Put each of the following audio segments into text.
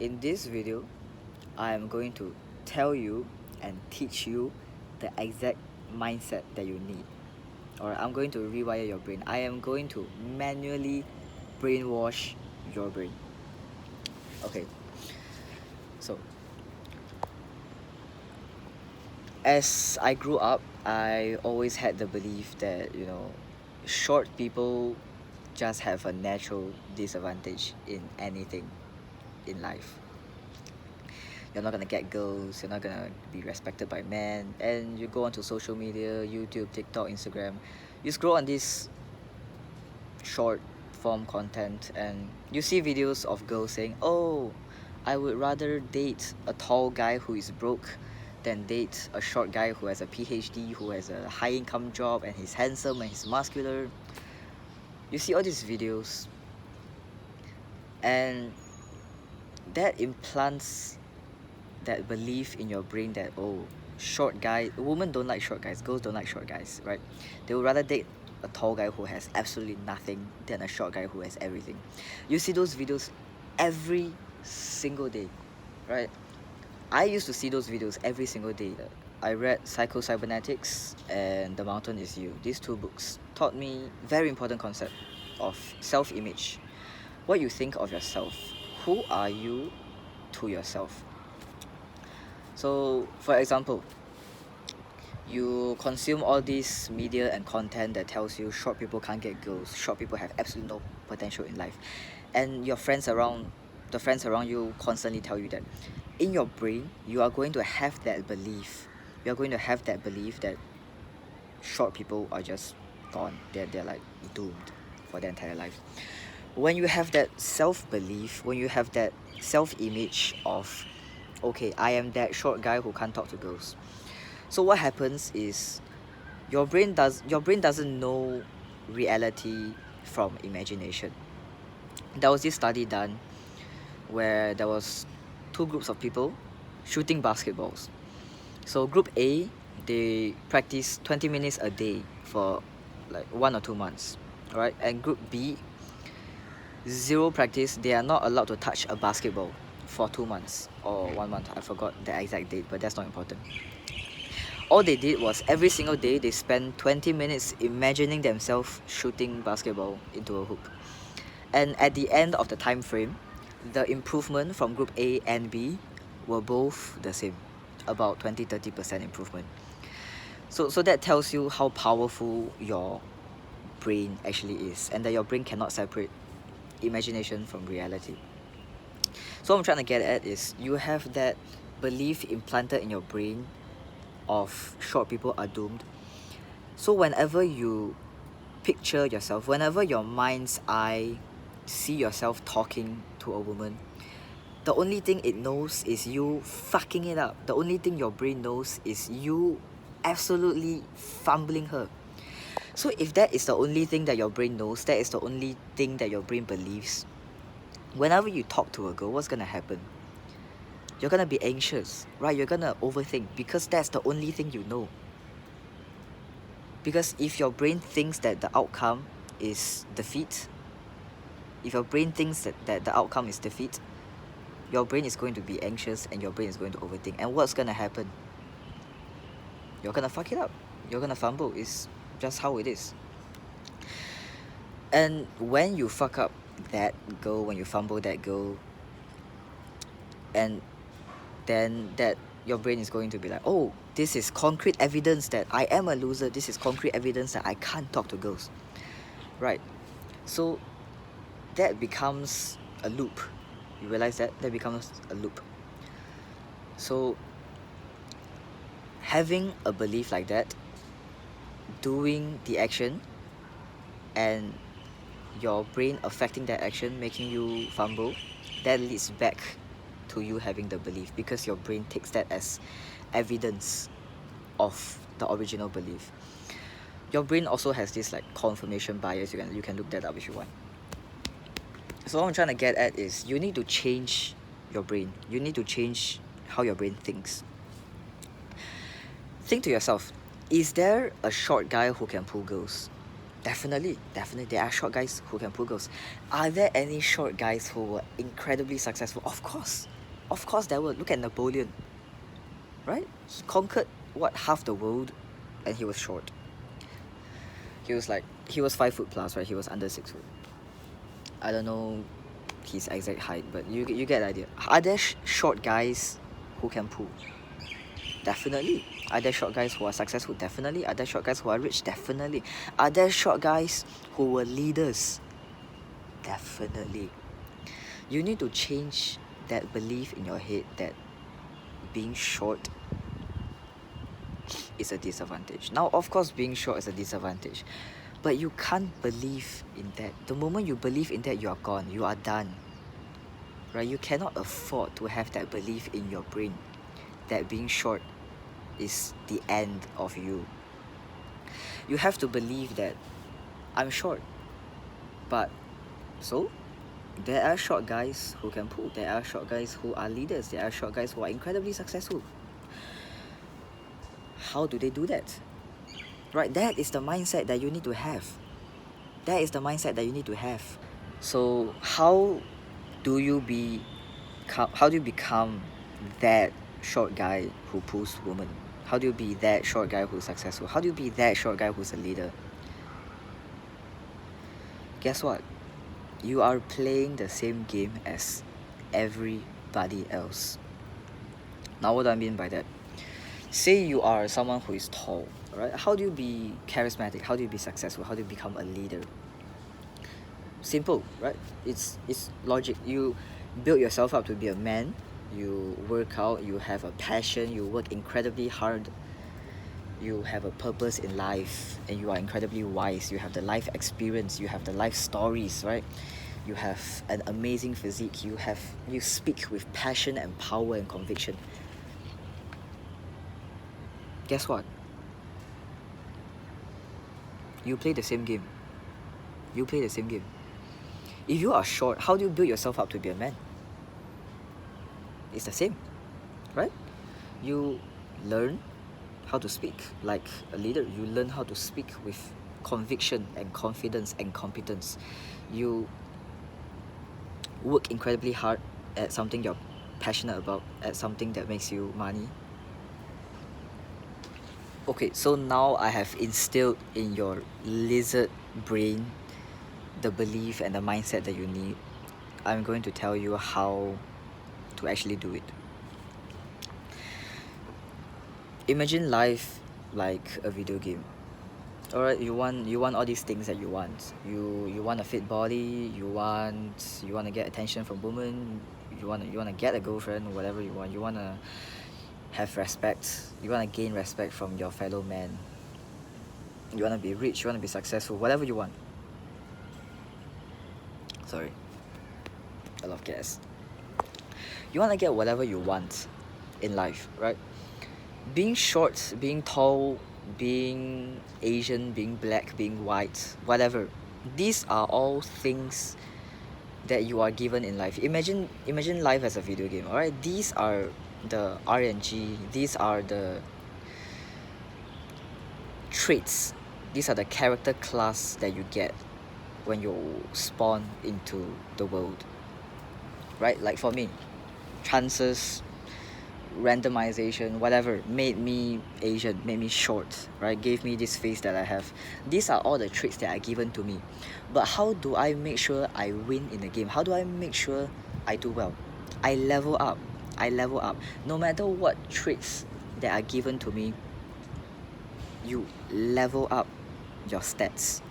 in this video, I am going to tell you and teach you the exact mindset that you need. Or I'm going to rewire your brain. I am going to manually brainwash your brain. Okay, so as I grew up, I always had the belief that, short people just have a natural disadvantage in anything in life. You're not gonna get girls, you're not gonna be respected by men, and you go onto social media, YouTube, TikTok, Instagram, you scroll on this short form content and you see videos of girls saying, oh, I would rather date a tall guy who is broke than date a short guy who has a PhD, who has a high income job and he's handsome and he's muscular. You see all these videos and that implants that belief in your brain that, oh, short guy, women don't like short guys, girls don't like short guys, right? They would rather date a tall guy who has absolutely nothing than a short guy who has everything. You see those videos every single day, right? I used to see those videos every single day. I read Psycho Cybernetics and The Mountain Is You. These two books taught me very important concept of self-image. What you think of yourself. Who are you to yourself? So, for example, you consume all this media and content that tells you short people can't get girls, short people have absolutely no potential in life, and your friends around, the friends around you constantly tell you that. In your brain, you are going to have that belief. You are going to have that belief that short people are just gone. They're like doomed for their entire life. When you have that self-belief, when you have that self-image of, okay, I am that short guy who can't talk to girls. So what happens is your brain doesn't know reality from imagination. There was this study done where there was two groups of people shooting basketballs. So group A, they practice 20 minutes a day for like 1 or 2 months, alright? And group B, zero practice. They are not allowed to touch a basketball for 2 months or 1 month. I forgot the exact date, but that's not important. All they did was every single day they spent 20 minutes imagining themselves shooting basketball into a hoop. And at the end of the time frame, the improvement from group A and B were both the same, about 20-30% improvement. So that tells you how powerful your brain actually is, and that your brain cannot separate imagination from reality. So what I'm trying to get at is you have that belief implanted in your brain of short people are doomed. So whenever you picture yourself, whenever your mind's eye see yourself talking to a woman, the only thing it knows is you fucking it up. The only thing your brain knows is you absolutely fumbling her. So if that is the only thing that your brain knows, that is the only thing that your brain believes, whenever you talk to a girl, what's gonna happen? You're gonna be anxious, right? You're gonna overthink because that's the only thing you know. Because if your brain thinks that the outcome is defeat, if your brain thinks that the outcome is defeat, your brain is going to be anxious and your brain is going to overthink. And what's gonna happen? You're gonna fuck it up. You're gonna fumble. It's just how it is. And when you fuck up that girl, when you fumble that girl, and then that your brain is going to be like, oh, this is concrete evidence that I am a loser. This is concrete evidence that I can't talk to girls. Right. So that becomes a loop. You realize that? That becomes a loop. So having a belief like that, doing the action, and your brain affecting that action, making you fumble, that leads back to you having the belief because your brain takes that as evidence of the original belief. Your brain also has this like confirmation bias. You can look that up if you want. So what I'm trying to get at is you need to change your brain. You need to change how your brain thinks. Think to yourself, is there a short guy who can pull girls? Definitely, definitely. There are short guys who can pull girls. Are there any short guys who were incredibly successful? Of course. Of course there were. Look at Napoleon, right? He conquered, what, half the world, and he was short. He was 5 foot plus, right? He was under 6 foot. I don't know his exact height, but you get the idea. Are there short guys who can pull? Definitely. Are there short guys who are successful? Definitely. Are there short guys who are rich? Definitely. Are there short guys who were leaders? Definitely. You need to change that belief in your head that being short is a disadvantage. Now, of course, being short is a disadvantage, but you can't believe in that. The moment you believe in that, you are gone. You are done. Right? You cannot afford to have that belief in your brain that being short is the end of you. You have to believe that I'm short, but so there are short guys who can pull. There are short guys who are leaders. There are short guys who are incredibly successful. How do they do that? Right, that is the mindset that you need to have. That is the mindset that you need to have. So how do you become that short guy who pulls women? How do you be that short guy who's successful? How do you be that short guy who's a leader? Guess what? You are playing the same game as everybody else. Now, what do I mean by that? Say you are someone who is tall, right? How do you be charismatic? How do you be successful? How do you become a leader? Simple, right? It's logic. You build yourself up to be a man. You work out. You have a passion. You work incredibly hard. You have a purpose in life, and you are incredibly wise. You have the life experience. You have the life stories, right? You have an amazing physique. You speak with passion and power and conviction. Guess what? You play the same game. You play the same game. If you are short, how do you build yourself up to be a man? It's the same, right? You learn how to speak like a leader. You learn how to speak with conviction and confidence and competence. You work incredibly hard at something you're passionate about, at something that makes you money. Okay, so now I have instilled in your lizard brain the belief and the mindset that you need. I'm going to tell you how to actually do it. Imagine life like a video game. Alright, you want all these things that you want. You want a fit body, you want to get attention from women, you want to get a girlfriend, whatever you want. You want to have respect. You want to gain respect from your fellow man. You want to be rich, you want to be successful, whatever you want. Sorry. I love gas. You want to get whatever you want in life, right? Being short, being tall, being Asian, being black, being white, whatever. These are all things that you are given in life. Imagine life as a video game, alright? These are the RNG, these are the traits, these are the character class that you get when you spawn into the world. Right? Like for me, chances, randomization, whatever, made me Asian, made me short, right? Gave me this face that I have. These are all the traits that are given to me. But how do I make sure I win in the game? How do I make sure I do well? I level up. No matter what traits that are given to me, you level up your stats.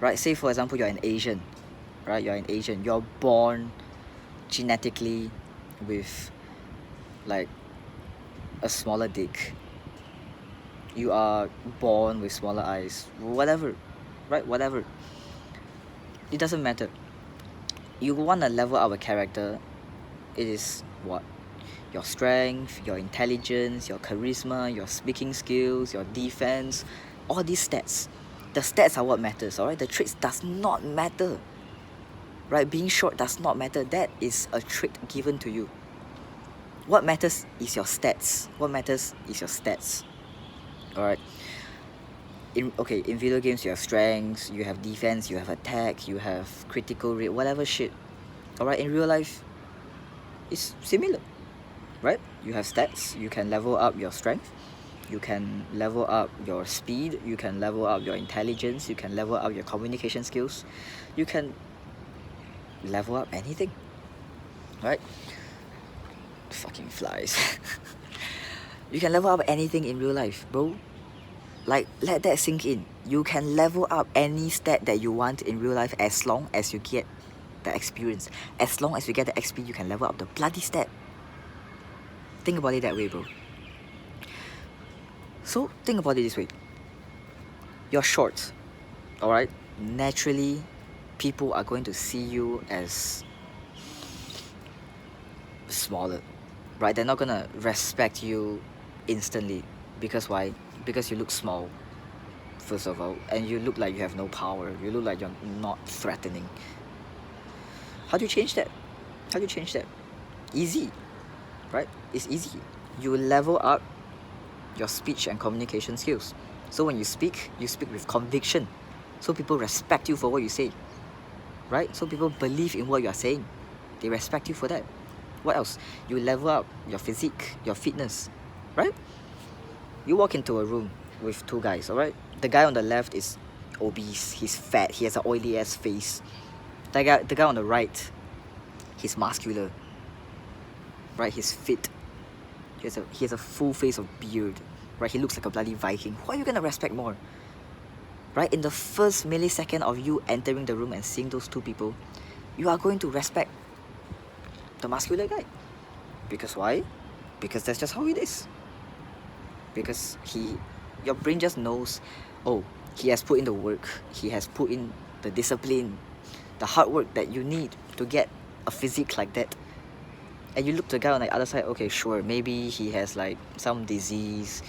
Right? Say for example, you're an Asian, right? You're born genetically with like a smaller dick. You are born with smaller eyes, whatever, right? Whatever. It doesn't matter. You want to level up a character. It is what? Your strength, your intelligence, your charisma, your speaking skills, your defense, all these stats. The stats are what matters, alright? The traits does not matter. Right? Being short does not matter. That is a trait given to you. What matters is your stats. Alright? in video games you have strengths, you have defense, you have attack, you have critical rate, whatever shit. Alright, in real life, it's similar, right? You have stats, you can level up your strength, you can level up your speed, you can level up your intelligence, you can level up your communication skills, you can level up anything, right? Fucking flies. You can level up anything in real life, bro. Like, let that sink in. You can level up any stat that you want in real life as long as you get the experience. As long as you get the XP, you can level up the bloody stat. Think about it that way, bro. So, think about it this way. You're short, alright? Naturally, people are going to see you as smaller, right? They're not gonna respect you instantly. Because why? Because you look small, first of all, and you look like you have no power. You look like you're not threatening. How do you change that? How do you change that? Easy, right? It's easy. You level up your speech and communication skills. So when you speak with conviction. So people respect you for what you say, right? So people believe in what you are saying. They respect you for that. What else? You level up your physique, your fitness, right? You walk into a room with two guys, alright? The guy on the left is obese, he's fat, he has an oily ass face. The guy on the right, he's muscular, right? He's fit. He has a full face of beard, right? He looks like a bloody Viking. Who are you gonna respect more? Right? In the first millisecond of you entering the room and seeing those two people, you are going to respect the muscular guy. Because why? Because that's just how it is. Because your brain just knows, oh, he has put in the work, he has put in the discipline, the hard work that you need to get a physique like that. And you look at the guy on the other side, okay, sure, maybe he has like some disease,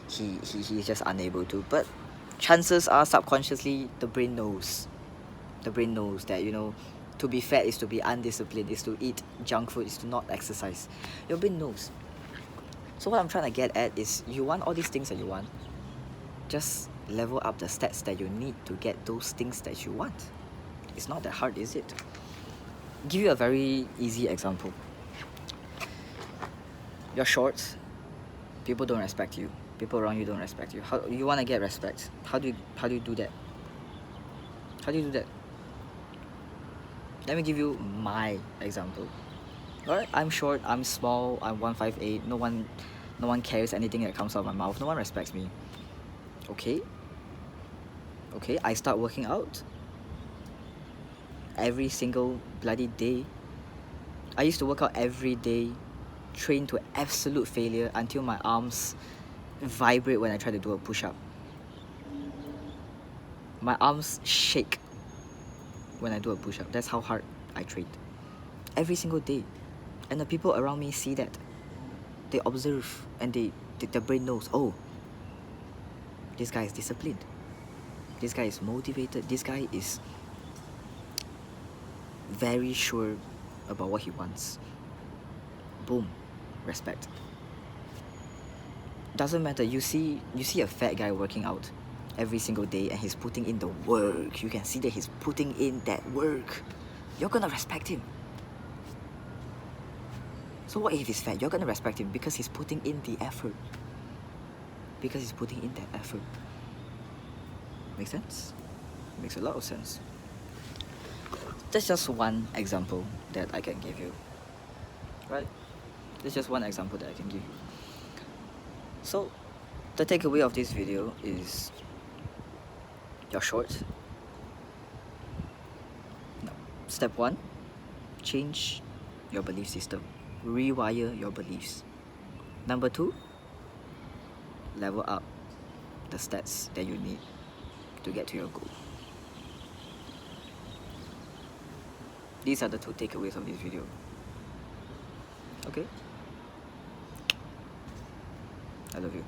he's just unable to, but chances are subconsciously the brain knows that, you know, to be fat is to be undisciplined, is to eat junk food, is to not exercise. Your brain knows. So what I'm trying to get at is, you want all these things that you want, just level up the stats that you need to get those things that you want. It's not that hard, is it? Give you a very easy example. You're short, people don't respect you. People around you don't respect you. How you want to get respect? How do you do that? How do you do that? Let me give you my example. Alright, I'm short, I'm small, I'm 158, no one cares anything that comes out of my mouth, no one respects me. Okay, I start working out every single bloody day. I used to work out every day, train to absolute failure until my arms vibrate when I try to do a push-up. My arms shake when I do a push-up. That's how hard I trained. Every single day. And the people around me see that. They observe and their brain knows, oh, this guy is disciplined. This guy is motivated. This guy is very sure about what he wants. Boom. Respect. Doesn't matter. You see a fat guy working out every single day and he's putting in the work. You can see that he's putting in that work. You're gonna respect him. So what if he's fat? You're gonna respect him because he's putting in the effort. Because he's putting in that effort. Makes sense? Makes a lot of sense. That's just one example that I can give you. Right? That's just one example that I can give you. So, the takeaway of this video is, you're short. No. Step 1, change your belief system. Rewire your beliefs. Number 2, level up the stats that you need to get to your goal. These are the 2 takeaways of this video. Okay? I love you.